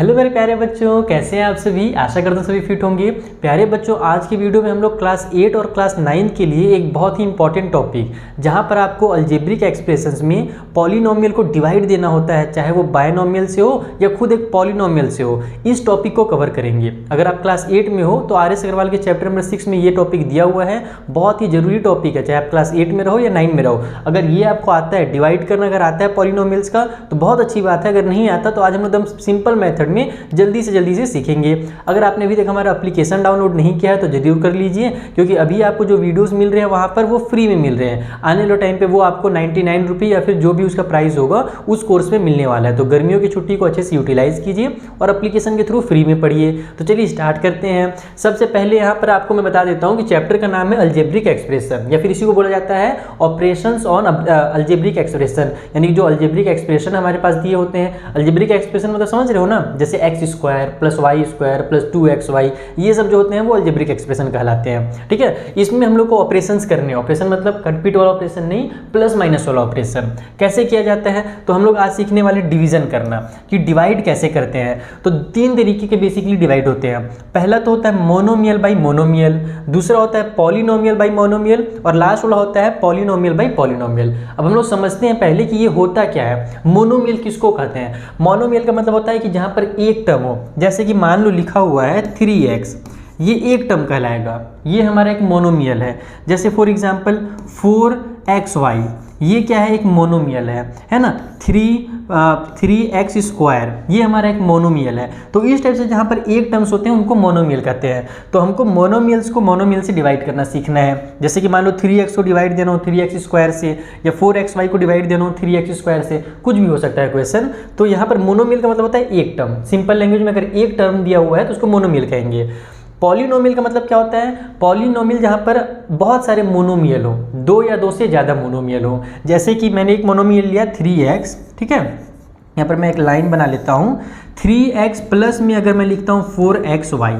Hello मेरे प्यारे बच्चों, कैसे हैं आप सभी। आशा करता हूँ सभी फिट होंगे। प्यारे बच्चों, आज की वीडियो में हम लोग क्लास 8 और क्लास 9 के लिए एक बहुत ही इंपॉर्टेंट टॉपिक, जहां पर आपको अलजेब्रिक एक्सप्रेशंस में पॉलिनोमियल को डिवाइड देना होता है, चाहे वो बायनोमियल से हो या खुद एक पॉलिनोमियल से हो, इस टॉपिक को कवर करेंगे। अगर आप क्लास 8 में हो तो आर एस अग्रवाल के चैप्टर नंबर 6 में ये टॉपिक दिया हुआ है। बहुत ही जरूरी टॉपिक है, चाहे आप क्लास 8 में रहो या 9 में रहो। अगर ये आपको आता है डिवाइड करना, अगर आता है पॉलिनोमियल्स का, तो बहुत अच्छी बात है। अगर नहीं आता तो आज हम एकदम सिंपल मेथड में जल्दी से सीखेंगे। अगर आपने अभी तक हमारा एप्लीकेशन डाउनलोड नहीं किया है तो जरूर कर लीजिए, क्योंकि अभी आपको जो वीडियोस मिल रहे हैं वहाँ पर वो फ्री में मिल रहे हैं। आने वाले टाइम पे वो आपको 99 रुपये या फिर जो भी उसका प्राइस होगा उस कोर्स में मिलने वाला है। तो गर्मियों की छुट्टी को अच्छे से यूटिलाइज कीजिए और एप्लीकेशन के थ्रू फ्री में पढ़िए। तो चलिए स्टार्ट करते हैं। सबसे पहले यहाँ पर आपको मैं बता देता हूँ कि चैप्टर का नाम है अलजेब्रिक एक्सप्रेशन, या फिर इसी को बोला जाता है ऑपरेशंस ऑन अलजेब्रिक एक्सप्रेशन। यानी जो अलजेब्रिक एक्सप्रेशन हमारे पास दिए होते हैं, अलजेब्रिक एक्सप्रेशन मतलब समझ रहे हो ना, जैसे X square plus Y square plus 2xy, ये सब जो होते हैं वो अलजेब्रिक एक्सप्रेशन कहलाते हैं। ठीक है, इसमें हम लोग को ऑपरेशंस करने हैं। ऑपरेशन मतलब कटपीट वाला ऑपरेशन नहीं, प्लस माइनस वाला ऑपरेशन। कैसे किया जाता है, तो हम लोग आज सीखने वाले डिवीजन करना, कि डिवाइड कैसे करते हैं। तो तीन तरीके के बेसिकली डिवाइड होते हैं। पहला तो होता है मोनोमियल बाई मोनोमियल, दूसरा होता है पॉलिनोमियल बाई मोनोमियल, और लास्ट वाला होता है पॉलिनोमियल बाई पॉलिनोमियल। अब हम लोग समझते हैं पहले कि ये होता क्या है। मोनोमियल किसको कहते हैं? मोनोमियल का मतलब होता है कि जहां पर एक टर्म हो, जैसे कि मान लो लिखा हुआ है 3x, ये एक टर्म कहलाएगा, ये हमारा एक मोनोमियल है। जैसे फॉर एग्जांपल 4xy, ये क्या है? एक मोनोमियल है ना। 3x स्क्वायर, ये हमारा एक मोनोमियल है। तो इस टाइप से जहाँ पर एक टर्म्स होते हैं उनको मोनोमियल कहते हैं। तो हमको मोनोमियल्स को मोनोमियल से डिवाइड करना सीखना है। जैसे कि मान लो 3x को डिवाइड देना हो 3x स्क्वायर से, या 4xy को डिवाइड देना हो 3x स्क्वायर से, कुछ भी हो सकता है क्वेश्चन। तो यहाँ पर मोनोमियल का मतलब होता है एक टर्म। सिंपल लैंग्वेज में अगर एक टर्म दिया हुआ है तो उसको मोनोमियल कहेंगे। पॉलिनोमियल का मतलब क्या होता है? पॉलिनोमियल जहाँ पर बहुत सारे मोनोमियल हो, दो या दो से ज़्यादा मोनोमियल हो। जैसे कि मैंने एक मोनोमियल लिया 3x, ठीक है, यहाँ पर मैं एक लाइन बना लेता हूँ। 3x प्लस में अगर मैं लिखता हूँ 4xy,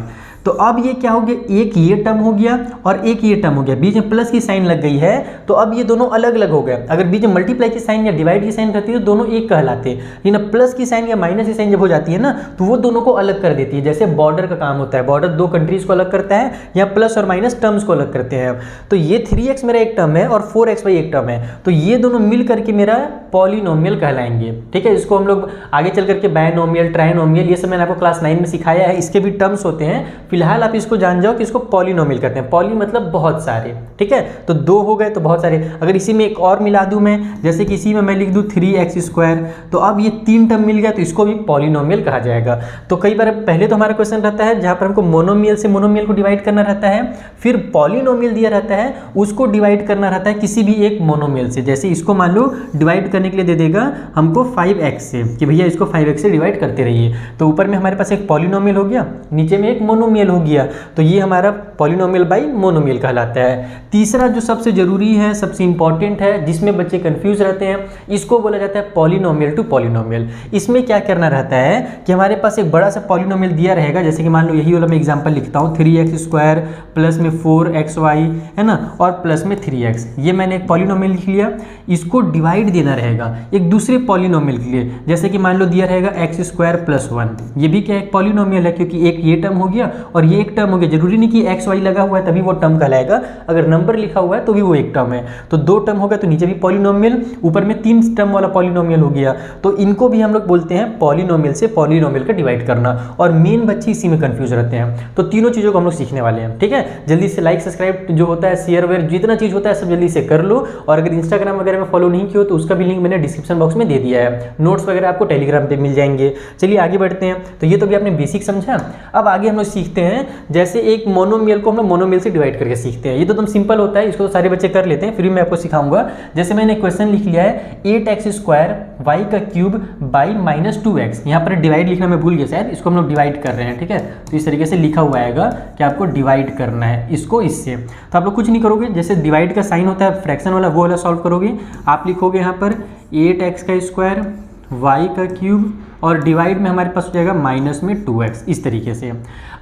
तो अब ये क्या हो गया? एक ये टर्म हो गया और एक ये टर्म हो गया, बीच में प्लस की साइन लग गई है, तो अब ये दोनों अलग अलग हो गए। अगर बीच में मल्टीप्लाई की साइन या डिवाइड की साइन रहती है तो दोनों एक कहलाते हैं, लेकिन प्लस की साइन या माइनस की साइन जब हो जाती है ना, तो वो दोनों को अलग कर देती है। जैसे बॉर्डर का काम होता है, बॉर्डर दो कंट्रीज को अलग करता है, या प्लस और माइनस टर्म्स को अलग करते हैं। तो ये 3x मेरा एक टर्म है और 4xy एक टर्म है, तो ये दोनों मिल करके मेरा पॉलिनोमियल कहलाएंगे। ठीक है, इसको हम लोग आगे चल करके बायनोमियल, ट्राइनोमियल, ये सब मैंने आपको क्लास 9 में सिखाया है। इसके भी टर्म्स होते हैं, फिलहाल आप इसको जान जाओ कि इसको पॉलिनोमियल कहते हैं। पॉली मतलब बहुत सारे। ठीक है, तो दो हो गए तो बहुत सारे। अगर इसी में एक और मिला दूं मैं, जैसे कि इसी में मैं लिख दूं 3x स्क्वायर, तो अब ये तीन टर्म मिल गया, तो इसको भी पॉलिनोमियल कहा जाएगा। तो कई बार पहले तो हमारा क्वेश्चन रहता है जहां पर हमको मोनोमियल से मोनोमियल को डिवाइड करना रहता है, फिर पॉलिनोमियल दिया रहता है, उसको डिवाइड करना रहता है किसी भी एक मोनोमियल से। जैसे इसको मान लो डिवाइड करने के लिए दे देगा हमको 5x से, कि भैया इसको 5x से डिवाइड करते रहिए। तो ऊपर में हमारे पास एक पॉलिनोमियल हो गया, नीचे में एक मोनोमियल हो गया, तो ये हमारा पॉलिनोमियल बाई मोनोमियल कहलाता है। तीसरा जो सबसे जरूरी है, सबसे इंपॉर्टेंट है, जिसमें बच्चे कंफ्यूज रहते हैं, इसको बोला जाता है पॉलिनोमियल टू पॉलिनोमियल। इसमें क्या करना रहता है कि हमारे पास एक बड़ा सा पॉलिनोमियल दिया रहेगा, जैसे कि मान लो यही वाला मैं एग्जांपल लिखता हूँ 3x स्क्वायर प्लस में 4xy, है ना, और प्लस में 3x, ये मैंने एक पॉलिनोमियल लिख लिया। इसको डिवाइड देना रहेगा एक दूसरे पॉलिनोमियल के लिए, जैसे कि मान लो दिया रहेगा x स्क्वायर प्लस 1, ये भी क्या एक पॉलिनोमियल है, क्योंकि एक ये टर्म हो गया और ये एक टर्म हो गया। जरूरी नहीं कि एक्स वाई लगा हुआ है तभी वो टर्म कहलाएगा, अगर नंबर लिखा हुआ है तो भी वो एक टर्म है। तो दो टर्म हो गया, तो नीचे भी पॉलिनोमियल, ऊपर में तीन टर्म वाला पॉलिनोमियल हो गया। तो इनको भी हम लोग बोलते हैं पॉलिनोमियल से पॉलिनोमियल का डिवाइड करना, और मेन बच्चे इसी में कंफ्यूज रहते हैं। तो तीनों चीज़ों को हम लोग सीखने वाले हैं। ठीक है, जल्दी से लाइक सब्सक्राइब जो होता है, शेयर वेयर, जितना चीज़ होता है सब जल्दी से कर लो। और अगर इंस्टाग्राम वगैरह में फॉलो नहीं किया तो उसका भी लिंक मैंने डिस्क्रिप्शन बॉक्स में दे दिया है। नोट्स वगैरह आपको टेलीग्राम पर मिल जाएंगे। चलिए आगे बढ़ते हैं। तो ये तो भी आपने बेसिक समझा। अब आगे हम लोग सीखते हैं, जैसे एक मोनोमियल को हम लोग मोनोमियल से डिवाइड करके सीखते हैं। ये तो एकदम सिंपल होता है, इसको तो सारे बच्चे कर लेते हैं, फिर मैं आपको सिखाऊंगा। जैसे मैंने क्वेश्चन लिख लिया है 8x स्क्वायर वाई का क्यूब बाई -2x, यहाँ पर डिवाइड लिखना मैं भूल गया शायद, इसको हम लोग डिवाइड कर रहे हैं। ठीक है, तो इस तरीके से लिखा हुआ आएगा कि आपको डिवाइड करना है इसको इससे। तो आप लोग कुछ नहीं करोगे, जैसे डिवाइड का साइन होता है फ्रैक्शन वाला, वो वाला सॉल्व करोगे। आप लिखोगे यहाँ पर 8x का स्क्वायर वाई का क्यूब, और डिवाइड में हमारे पास हो जाएगा माइनस में 2x, इस तरीके से।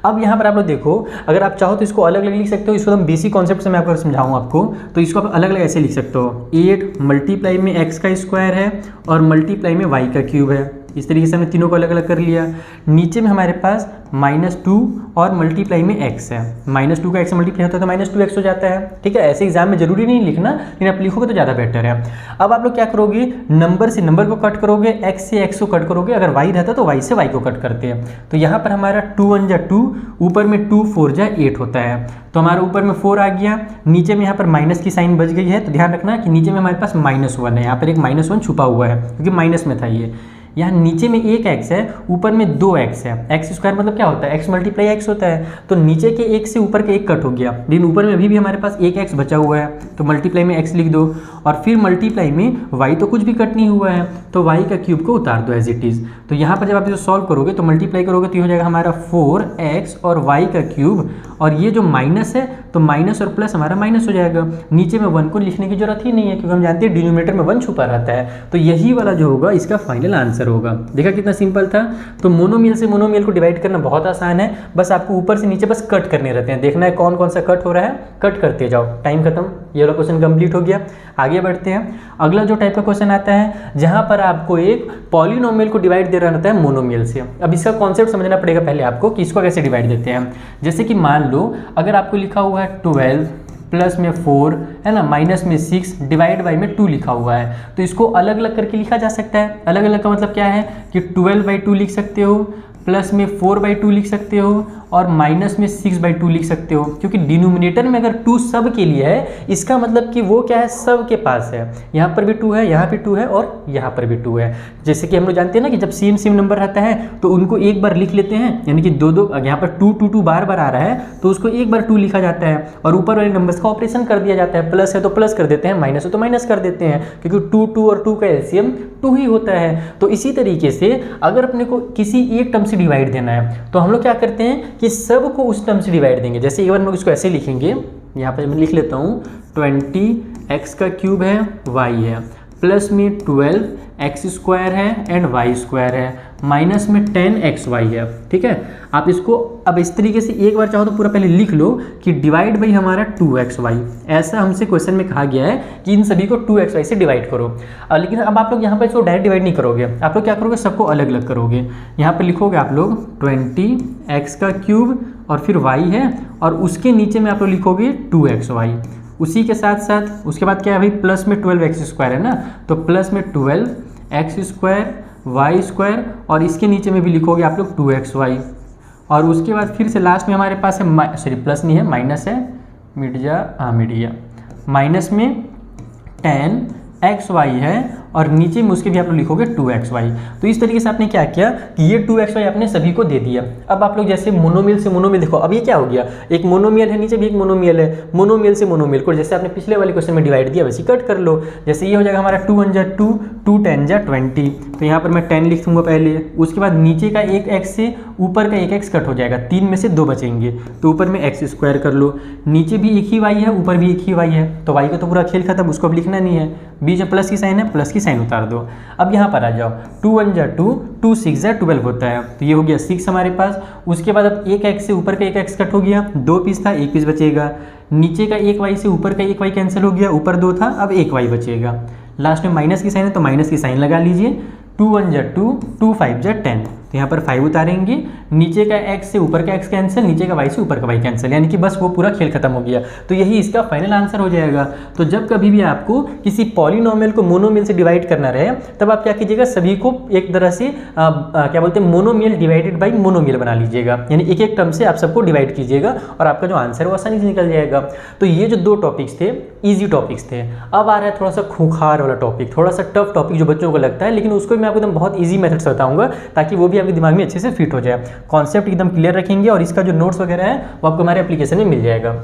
अब यहाँ पर आप लोग देखो, अगर आप चाहो तो इसको अलग अलग लिख सकते हो। इसको हम बेसिक कॉन्सेप्ट से मैं आपको समझाऊँ आपको, तो इसको आप अलग अलग ऐसे लिख सकते हो। 8 मल्टीप्लाई में x का स्क्वायर है और मल्टीप्लाई में y का क्यूब है। इस तरीके से हमने तीनों को अलग अलग कर लिया। नीचे में हमारे पास -2 और मल्टीप्लाई में x है, -2 का x से मल्टीप्लाई होता है तो -2x हो जाता है। ठीक है, ऐसे एग्जाम में जरूरी नहीं लिखना, लेकिन आप लिखोगे तो ज़्यादा बेटर है। अब आप लोग क्या करोगे, नंबर से नंबर को कट करोगे, x से x को कट करोगे, अगर y रहता तो y से y को कट करते हैं। तो यहाँ पर हमारा 2 1 जा 2, ऊपर में 2 4 जा 8 होता है, तो हमारे ऊपर में 4 आ गया, नीचे में यहाँ पर माइनस की साइन बच गई है। तो ध्यान रखना कि नीचे में हमारे पास -1 है, यहाँ पर एक -1 छुपा हुआ है क्योंकि माइनस में था ये। यहाँ नीचे में एक x है, ऊपर में 2x है। एक्स स्क्वायर मतलब क्या होता है, x मल्टीप्लाई x होता है, तो नीचे के एक से ऊपर के एक कट हो गया, लेकिन ऊपर में अभी भी हमारे पास एक x बचा हुआ है, तो मल्टीप्लाई में x लिख दो, और फिर मल्टीप्लाई में y तो कुछ भी कट नहीं हुआ है, तो y का क्यूब को उतार दो एज इट इज़। तो यहाँ पर जब आप इसे सॉल्व करोगे तो मल्टीप्लाई करोगे तो ये हो जाएगा हमारा 4x और y का क्यूब, और ये जो माइनस है तो माइनस और प्लस हमारा माइनस हो जाएगा। नीचे में 1 को लिखने की जरूरत ही नहीं है क्योंकि हम जानते हैं डिनोमिनेटर में 1 छुपा रहता है, तो यही वाला जो होगा इसका फाइनल आंसर होगा। देखा कितना सिंपल था। तो मोनोमियल से मोनोमियल को डिवाइड करना बहुत आसान है, बस आपको ऊपर से नीचे बस कट करने रहते हैं, देखना है कौन कौन सा कट हो रहा है, कट करते जाओ। टाइम खत्म, ये वाला क्वेश्चन कंप्लीट हो गया। आगे बढ़ते हैं। अगला जो टाइप का क्वेश्चन आता है जहां पर आपको एक पॉलिनोमियल को डिवाइड दे रहा रहता है मोनोमियल से। अब इसका कॉन्सेप्ट समझना पड़ेगा पहले आपको कि इसको कैसे डिवाइड देते हैं। जैसे कि मान लो अगर आपको लिखा हुआ है 12 प्लस में 4 है ना, माइनस में 6 डिवाइड बाई में 2 लिखा हुआ है, तो इसको अलग अलग करके लिखा जा सकता है। अलग अलग का मतलब क्या है कि 12/2 लिख सकते हो, प्लस में 4/2 लिख सकते हो, और माइनस में 6/2 लिख सकते हो, क्योंकि डिनोमिनेटर में अगर 2 सब के लिए है, इसका मतलब कि वो क्या है, सब के पास है। यहाँ पर भी 2 है, यहाँ पे 2 है, और यहाँ पर भी 2 है। जैसे कि हम लोग जानते हैं ना कि जब सेम नंबर रहता है तो उनको एक बार लिख लेते हैं, यानी कि दो यहाँ पर 2 2 2 बार बार आ रहा है तो उसको एक बार 2 लिखा जाता है, और ऊपर वाले नंबर्स का ऑपरेशन कर दिया जाता है। प्लस है तो प्लस कर देते हैं, माइनस है तो माइनस कर देते हैं, क्योंकि 2 2 और 2 का एलसीएम 2 ही होता है। तो इसी तरीके से अगर अपने को किसी एक टर्म से डिवाइड देना है तो हम लोग क्या करते हैं कि सब को उस टर्म से डिवाइड देंगे। जैसे एक बार हम लोग इसको ऐसे लिखेंगे, यहाँ पर मैं लिख लेता हूँ 20x का क्यूब है, y है, प्लस में 12x स्क्वायर है एंड y स्क्वायर है, माइनस में 10xy है। ठीक है, आप इसको अब इस तरीके से एक बार चाहो तो पूरा पहले लिख लो कि डिवाइड बाई हमारा 2xy। ऐसा हमसे क्वेश्चन में कहा गया है कि इन सभी को 2xy से डिवाइड करो। लेकिन अब आप लोग यहाँ पर इसको डायरेक्ट डिवाइड नहीं करोगे, आप लोग क्या करोगे, सबको अलग अलग करोगे। यहाँ पर लिखोगे आप लोग 20x का क्यूब और फिर y है, और उसके नीचे में आप लोग लिखोगे 2xy। उसी के साथ साथ उसके बाद क्या है भाई, प्लस में 12x स्क्वायर है ना, तो प्लस में 12x स्क्वायर y स्क्वायर, और इसके नीचे में भी लिखोगे आप लोग 2xy। और उसके बाद फिर से लास्ट में हमारे पास है सॉरी प्लस नहीं है, माइनस है, मिट गया, माइनस में 10xy है, और नीचे में उसके भी आप लोग लिखोगे 2xy। तो इस तरीके से आपने क्या किया कि ये 2xy आपने सभी को दे दिया। अब आप लोग जैसे मोनोमियल से मोनोमियल, देखो अब ये क्या हो गया, एक मोनोमियल है, नीचे भी एक मोनोमियल है, मोनोमियल से मोनोमियल को जैसे आपने पिछले वाले क्वेश्चन में डिवाइड दिया वैसे कट कर लो। जैसे ये हो जाएगा हमारा 2 1 जा 2, 2 10 जा 20, तो यहाँ पर मैं 10 लिख दूंगा पहले। उसके बाद नीचे का एक x से ऊपर का एक x कट हो जाएगा, 3 में से 2 बचेंगे, तो ऊपर में x स्क्वायर कर लो। नीचे भी एक ही y है, ऊपर भी एक ही y है, तो y का तो पूरा खेल खत्म, उसको अब लिखना नहीं है। बीच में प्लस की साइन है, प्लस की साइन उतार दो। अब यहाँ पर आ जाओ, 2 1 जा 2, 2 6 जा 12 होता है, तो ये हो गया 6 हमारे पास। उसके बाद अब एक x से ऊपर का एक x कट हो गया, 2 पीस था, 1 पीस बचेगा। नीचे का एक y से ऊपर का एक y कैंसिल हो गया, ऊपर 2 था, अब एक y बचेगा। लास्ट में माइनस की साइन है तो माइनस की साइन लगा लीजिए। 2 1 जा 2, 2 5 जा 10, तो यहाँ पर 5 उतारेंगे। नीचे का x से ऊपर का x कैंसिल, नीचे का y से ऊपर का y कैंसिल, यानी कि बस वो पूरा खेल खत्म हो गया। तो यही इसका फाइनल आंसर हो जाएगा। तो जब कभी भी आपको किसी पॉलिनोमियल को मोनोमियल से डिवाइड करना रहे, तब आप क्या कीजिएगा, सभी को एक तरह से क्या बोलते हैं, मोनोमियल डिवाइडेड बाई मोनोमियल बना लीजिएगा, यानी एक एक टर्म से आप सबको डिवाइड कीजिएगा और आपका जो आंसर है वो आसानी से निकल जाएगा। तो ये जो 2 टॉपिक्स थे ईजी टॉपिक्स थे। अब आ रहा है थोड़ा सा खूंखार वाला टॉपिक, थोड़ा सा टफ टॉपिक जो बच्चों को लगता है, लेकिन उसको मैं आपको एकदम बहुत ईजी मेथड से बताऊंगा ताकि वो भी आपके दिमाग में अच्छे से फिट हो जाए। कॉन्सेप्ट एकदम क्लियर रखेंगे और इसका जो नोट्स वगैरह है वो आपको हमारे एप्लीकेशन में मिल जाएगा।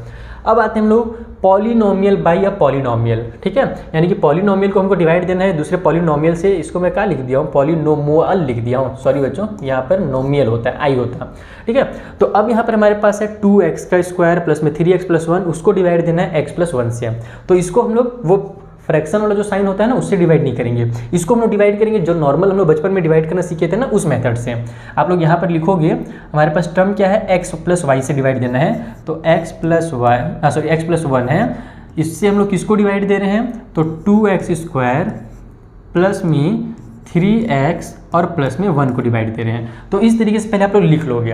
अब आते हैं हम लोग पॉलिनोमियल बाई या पॉलिनोमियल। ठीक है, यानी कि पॉलिनोमियल को हमको डिवाइड देना है दूसरे पॉलिनोमियल से। इसको मैं क्या लिख दिया हूँ, पॉलिनोमियल लिख दिया हूँ, सॉरी बच्चों, यहाँ पर नोमियल होता है, आई होता है। ठीक है, तो अब यहाँ पर हमारे पास है 2x का स्क्वायर प्लस में 3x प्लस 1, उसको डिवाइड देना है x प्लस 1 से। तो इसको हम लोग वो फ्रैक्शन वाला जो साइन होता है ना, उससे डिवाइड नहीं करेंगे, इसको हम लोग डिवाइड करेंगे जो नॉर्मल हम लोग बचपन में डिवाइड करना सीखे थे ना, उस मेथड से। आप लोग यहाँ पर लिखोगे, हमारे पास टर्म क्या है, x प्लस वाई से डिवाइड देना है, तो x प्लस 1 है। इससे हम लोग किसको डिवाइड दे रहे हैं, तो 2x स्क्वायर प्लस में 3x और प्लस में 1 को डिवाइड दे रहे हैं। तो इस तरीके से पहले आप लोग लिख लोगे।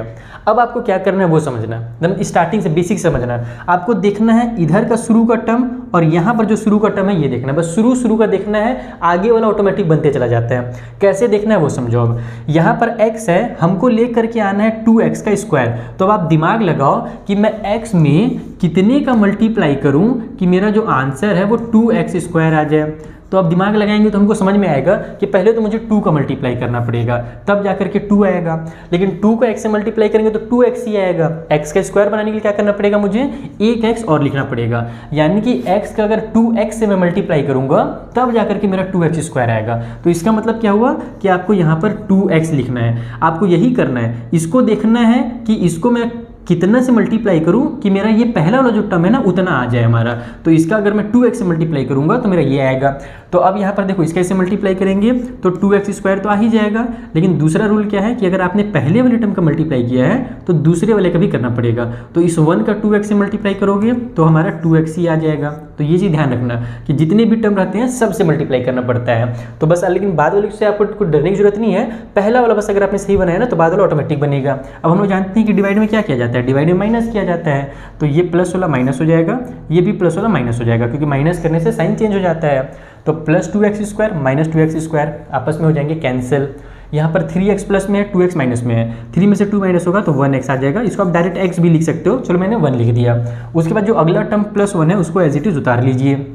अब आपको क्या करना है वो समझना है, एकदम स्टार्टिंग से बेसिक समझना है। आपको देखना है इधर का शुरू का टर्म और यहाँ पर जो शुरू का टर्म है ये देखना है, बस शुरू का देखना है, आगे वाला ऑटोमेटिक बनते चला जाता है। कैसे देखना है वो समझो। अब यहाँ पर x है, हमको ले करके आना है 2x का स्क्वायर। तो अब आप दिमाग लगाओ कि मैं x में कितने का मल्टीप्लाई करूँ कि मेरा जो आंसर है वो 2x स्क्वायर आ जाए। तो अब दिमाग लगाएंगे तो हमको समझ में आएगा कि पहले तो मुझे 2 का मल्टीप्लाई करना पड़ेगा, तब जाकर के 2 आएगा। लेकिन 2 को x से मल्टीप्लाई करेंगे तो 2x ही आएगा। x का स्क्वायर बनाने के लिए क्या करना पड़ेगा, मुझे एक x और लिखना पड़ेगा। यानी कि x का अगर 2x से मैं मल्टीप्लाई करूंगा तब जाकर के मेरा 2x स्क्वायर आएगा। तो इसका मतलब क्या हुआ कि आपको यहाँ पर 2x लिखना है। आपको यही करना है, इसको देखना है कि इसको मैं कितना से मल्टीप्लाई करूं कि मेरा ये पहला वाला जो टर्म है ना उतना आ जाए हमारा। तो इसका अगर मैं 2x से मल्टीप्लाई करूंगा तो मेरा ये आएगा। तो अब यहाँ पर देखो इसका इससे मल्टीप्लाई करेंगे तो 2x स्क्वायर तो आ ही जाएगा। लेकिन दूसरा रूल क्या है कि अगर आपने पहले वाले टर्म का मल्टीप्लाई किया है तो दूसरे वाले का भी करना पड़ेगा। तो इस 1 का 2x से मल्टीप्लाई करोगे तो हमारा 2x ही आ जाएगा। तो ये चीज़ ध्यान रखना कि जितने भी टर्म रहते हैं सबसे मल्टीप्लाई करना पड़ता है। तो बस लेकिन बाद वाले से आपको कुछ डरने की जरूरत नहीं है, पहला वाला बस अगर आपने सही बनाया ना तो बाद वाला ऑटोमेटिक बनेगा। अब हम लोग जानते हैं कि डिवाइड में क्या किया जाता है, डिवाइड में माइनस किया जाता है। तो ये प्लस वाला माइनस हो जाएगा, ये भी प्लस वाला माइनस हो जाएगा, क्योंकि माइनस करने से साइन चेंज हो जाता है। तो plus 2x square minus 2x square आपस में हो जाएंगे कैंसिल। यहाँ पर 3x प्लस में है, 2x माइनस में है, 3 में से 2 माइनस होगा तो 1x आ जाएगा। इसको आप डायरेक्ट x भी लिख सकते हो, चलो मैंने 1 लिख दिया। उसके बाद जो अगला टर्म प्लस 1 है उसको एज इट इज उतार लीजिए।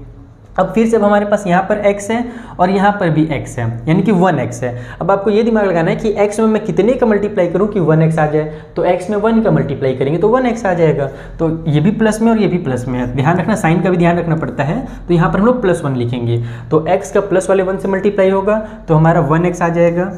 अब फिर से अब हमारे पास यहाँ पर x है और यहाँ पर भी x है, यानी कि 1x है। अब आपको ये दिमाग लगाना है कि x में मैं कितने का मल्टीप्लाई करूँ कि 1x आ जाए। तो x में 1 का मल्टीप्लाई करेंगे तो 1x आ जाएगा। तो ये भी प्लस में और ये भी प्लस में है, ध्यान रखना, साइन का भी ध्यान रखना पड़ता है। तो यहाँ पर हम लोग +1 लिखेंगे। तो x का प्लस वाले 1 से मल्टीप्लाई होगा तो हमारा 1x आ जाएगा।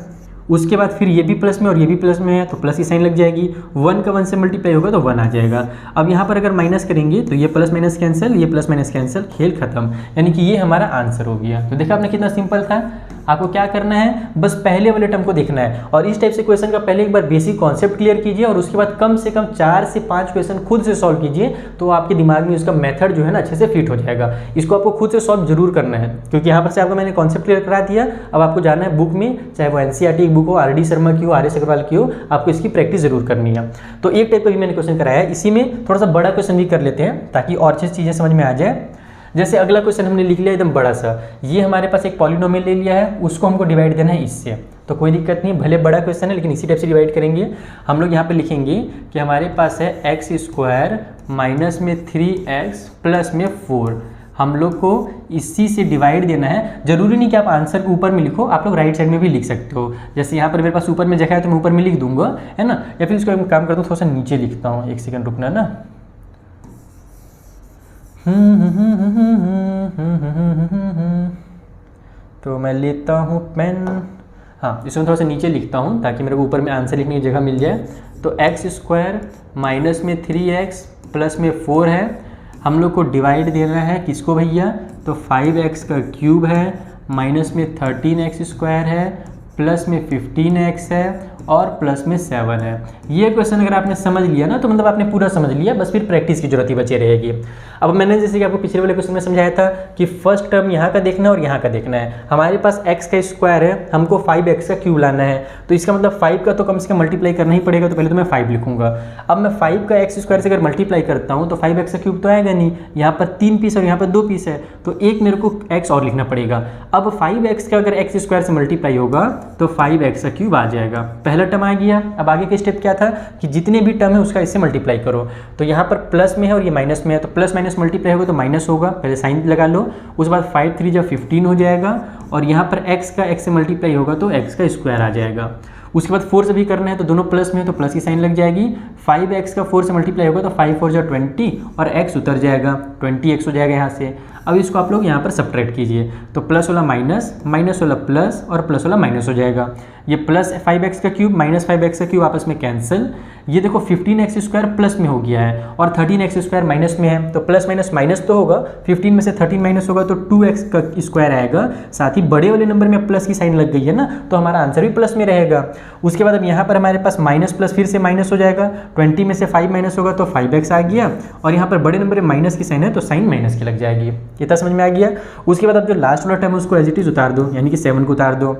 उसके बाद फिर ये भी प्लस में और ये भी प्लस में है तो प्लस की साइन लग जाएगी। 1 का 1 से मल्टीप्लाई होगा तो 1 आ जाएगा। अब यहाँ पर अगर माइनस करेंगे तो ये प्लस माइनस कैंसिल, ये प्लस माइनस कैंसिल, खेल खत्म। यानी कि ये हमारा आंसर हो गया। तो देखा आपने कितना सिंपल था। आपको क्या करना है, बस पहले वाले टर्म को देखना है। और इस टाइप से क्वेश्चन का पहले एक बार बेसिक कॉन्सेप्ट क्लियर कीजिए और उसके बाद कम से कम 4 से 5 क्वेश्चन खुद से सॉल्व कीजिए। तो आपके दिमाग में उसका मेथड जो है ना अच्छे से फिट हो जाएगा। इसको आपको खुद से सॉल्व जरूर करना है, क्योंकि यहाँ पर से आपको मैंने कॉन्सेप्ट क्लियर करा दिया। अब आपको जाना है बुक में, चाहे वो NCERT की बुक हो, RD शर्मा की हो, RS अग्रवाल की हो, आपको इसकी प्रैक्टिस जरूर करनी है। तो एक टाइप का भी मैंने क्वेश्चन कराया है, इसी में थोड़ा सा बड़ा क्वेश्चन भी कर लेते हैं ताकि और अच्छी चीज़ें समझ में आ जाए। जैसे अगला क्वेश्चन हमने लिख लिया एकदम बड़ा सा, ये हमारे पास एक पॉलिनोमियल ले लिया है, उसको हमको डिवाइड देना है इससे। तो कोई दिक्कत नहीं, भले बड़ा क्वेश्चन है लेकिन इसी टाइप से डिवाइड करेंगे। हम लोग यहाँ पे लिखेंगे कि हमारे पास है x स्क्वायर माइनस में 3x प्लस में 4। हम लोग को इसी से डिवाइड देना है। जरूरी नहीं कि आप आंसर को ऊपर में लिखो, आप लोग राइट साइड में भी लिख सकते हो। जैसे यहाँ पर मेरे पास ऊपर में जगह है तो मैं ऊपर में लिख दूंगा, है ना। या फिर इसको एक काम करता हूँ, थोड़ा सा नीचे लिखता हूँ, एक सेकंड रुकना ना। तो मैं लेता हूँ पेन, हाँ इसमें थोड़ा सा नीचे लिखता हूँ ताकि मेरे को ऊपर में आंसर लिखने की जगह मिल जाए। तो x स्क्वायर माइनस में 3x प्लस में 4 है। हम लोग को डिवाइड देना है किसको भैया, तो 5x का क्यूब है, माइनस में 13x स्क्वायर है, प्लस में 15x है और प्लस में 7 है। ये क्वेश्चन अगर आपने समझ लिया ना तो मतलब आपने पूरा समझ लिया, बस फिर प्रैक्टिस की जरूरत ही बची रहेगी। अब मैंने जैसे कि आपको पिछले वाले क्वेश्चन में समझाया था कि फर्स्ट टर्म यहाँ का देखना है और यहाँ का देखना है। हमारे पास x का स्क्वायर है, हमको 5x का क्यूब लाना है। तो इसका मतलब 5 का तो कम से कम मल्टीप्लाई करना ही पड़ेगा। तो पहले तो मैं 5 लिखूंगा। अब मैं 5 का x स्क्वायर से अगर मल्टीप्लाई करता हूँ तो 5x का क्यूब तो आएगा नहीं, यहाँ पर 3 पीस और यहाँ पर 2 पीस है, तो एक मेरे को x और लिखना पड़ेगा। अब 5x का अगर x स्क्वायर से मल्टीप्लाई होगा तो 5x का क्यूब आ जाएगा। पहला टर्म आ गया। अब आगे का स्टेप क्या था कि जितने भी टर्म है उसका इससे मल्टीप्लाई करो। तो यहाँ पर प्लस में है और ये माइनस में है, तो प्लस माइनस मल्टीप्लाई होगा तो माइनस होगा, पहले साइन लगा लो। उसके बाद 5 3 जब 15 हो जाएगा और यहाँ पर x का x से मल्टीप्लाई होगा तो x का स्क्वायर आ जाएगा। उसके बाद 4 से भी करना है तो दोनों प्लस में है तो प्लस की साइन लग जाएगी। 5x का 4 से मल्टीप्लाई होगा तो 5 4 जा 20 और x उतर जाएगा, 20x हो जाएगा यहाँ से। अब इसको आप लोग यहाँ पर सब्ट्रैक्ट कीजिए, तो प्लस वाला माइनस, माइनस वाला प्लस और प्लस वाला माइनस हो जाएगा। ये प्लस 5x का क्यूब माइनस 5x का क्यूब आपस में कैंसिल। ये देखो 15x स्क्वायर प्लस में हो गया है और 13x स्क्वायर माइनस में है, तो प्लस माइनस माइनस तो होगा, 15 में से 13 माइनस होगा तो 2x का स्क्वायर आएगा। साथ ही बड़े वाले नंबर में प्लस की साइन लग गई है ना, तो हमारा आंसर भी प्लस में रहेगा। उसके बाद अब यहाँ पर हमारे पास माइनस प्लस फिर से माइनस हो जाएगा, 20 में से 5 माइनस होगा तो 5x आ गया और यहाँ पर बड़े नंबर में माइनस की साइन है तो साइन माइनस की लग जाएगी। इतना समझ में आ गया। उसके बाद अब जो लास्ट वाला टर्म है उसको एज इट इज उतार दो, यानी कि 7 को उतार दो।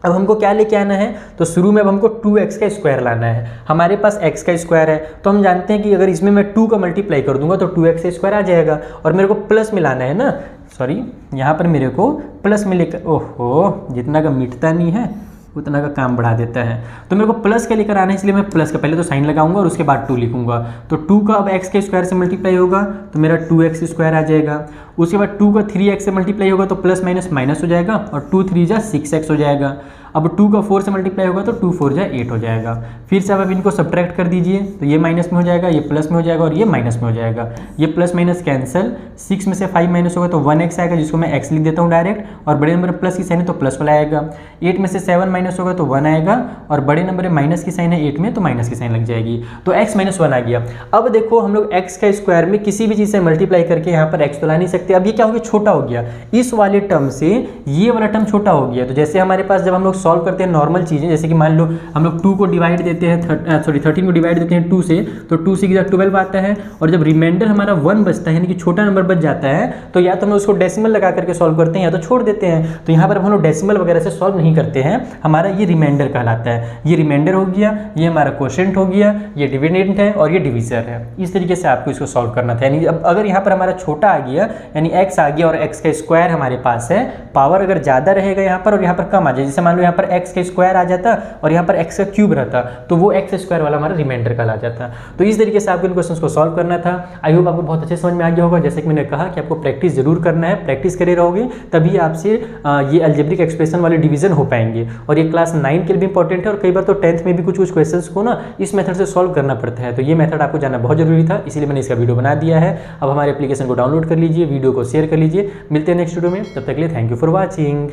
अब हमको क्या लेके आना है, तो शुरू में अब हमको 2x का स्क्वायर लाना है। हमारे पास x का स्क्वायर है, तो हम जानते हैं कि अगर इसमें मैं 2 का मल्टीप्लाई कर दूंगा तो 2x का स्क्वायर आ जाएगा। और मेरे को प्लस में लाना है ना, सॉरी यहाँ पर मेरे को प्लस में लेकर, ओहो जितना का मिटता नहीं है उतना का काम बढ़ा देता है, तो मेरे को प्लस का लेकर आना है, इसलिए मैं प्लस का पहले तो साइन लगाऊंगा और उसके बाद 2 लिखूंगा। तो 2 का अब x के स्क्वायर से मल्टीप्लाई होगा तो मेरा 2x स्क्वायर आ जाएगा। उसके बाद 2 का 3x से मल्टीप्लाई होगा तो प्लस माइनस माइनस हो जाएगा और 2 3 जा 6x हो जाएगा। अब 2 का 4 से मल्टीप्लाई होगा तो 2 4 जा 8 हो जाएगा। फिर से अब इनको सब्ट्रैक्ट कर दीजिए, तो ये माइनस में हो जाएगा, ये प्लस में हो जाएगा और ये माइनस में हो जाएगा। ये प्लस माइनस कैंसिल, 6 में से 5 माइनस होगा तो 1x आएगा, जिसको मैं x लिख देता हूँ डायरेक्ट, और बड़े नंबर प्लस की साइन है तो प्लस वाला आएगा। 8 में से 7 माइनस होगा तो 1 आएगा, और बड़े नंबर में माइनस की साइन है 8 में तो माइनस की साइन लग जाएगी, तो x माइनस 1 आ गया। अब देखो हम लोग x का स्क्वायर में किसी भी चीज़ से मल्टीप्लाई करके यहाँ पर x तो ला नहीं सकते। अब ये क्या हो गया, छोटा हो गया, इस वाले टर्म से ये वाला टर्म छोटा हो गया। तो जैसे हमारे पास जब हम लोग सॉल्व करते हैं नॉर्मल चीज़ें, जैसे कि मान लो हम लोग 2 को डिवाइड देते हैं 13 को डिवाइड देते हैं 2 से, तो 2 से 12 आता है, और जब रिमाइंडर हमारा 1 बचता है यानी कि छोटा नंबर बच जाता है, तो या तो हम उसको डेसिमल लगा करके सॉल्व करते हैं या तो छोड़ देते हैं। तो यहाँ पर हम लोग डेसिमल वगैरह से सॉल्व नहीं करते हैं, हमारा ये रिमाइंडर कहलाता है। ये रिमाइंडर हो गया, ये हमारा क्वोशिएंट हो गया, ये डिविडेंड है और ये डिविजर है। इस तरीके से आपको इसको सॉल्व करना था। यानी अब अगर यहाँ पर हमारा छोटा आ गया यानी x आ गया और x का स्क्वायर हमारे पास है, पावर अगर ज़्यादा रहेगा यहाँ पर और यहाँ पर कम आ जाए, जैसे मान लो यहाँ पर x का स्क्वायर आ जाता और यहाँ पर x का क्यूब रहता, तो वो x स्क्वायर वाला हमारा रिमाइंडर कहला जाता। तो इस तरीके से आपको इन क्वेश्चंस को सॉल्व करना था। आई होप आपको बहुत अच्छे समझ में आ गया होगा। जैसे कि मैंने कहा कि आपको प्रैक्टिस जरूर करना है, प्रैक्टिस करे रहोगे तभी आपसे ये अलजेब्रिक एक्सप्रेशन वाले डिवीजन हो पाएंगे। और ये क्लास 9 के लिए भी इंपॉर्टेंट है, और कई बार तो 10th में भी कुछ क्वेश्चंस को ना इस मेथड से सॉल्व करना पड़ता है। तो ये मेथड आपको जानना बहुत जरूरी था, इसलिए मैंने इसका वीडियो बना दिया है। अब हमारे एप्लीकेशन को डाउनलोड कर लीजिए, वीडियो को शेयर कर लीजिए। मिलते हैं नेक्स्ट वीडियो में, तब तक के लिए थैंक यू फॉर वॉचिंग।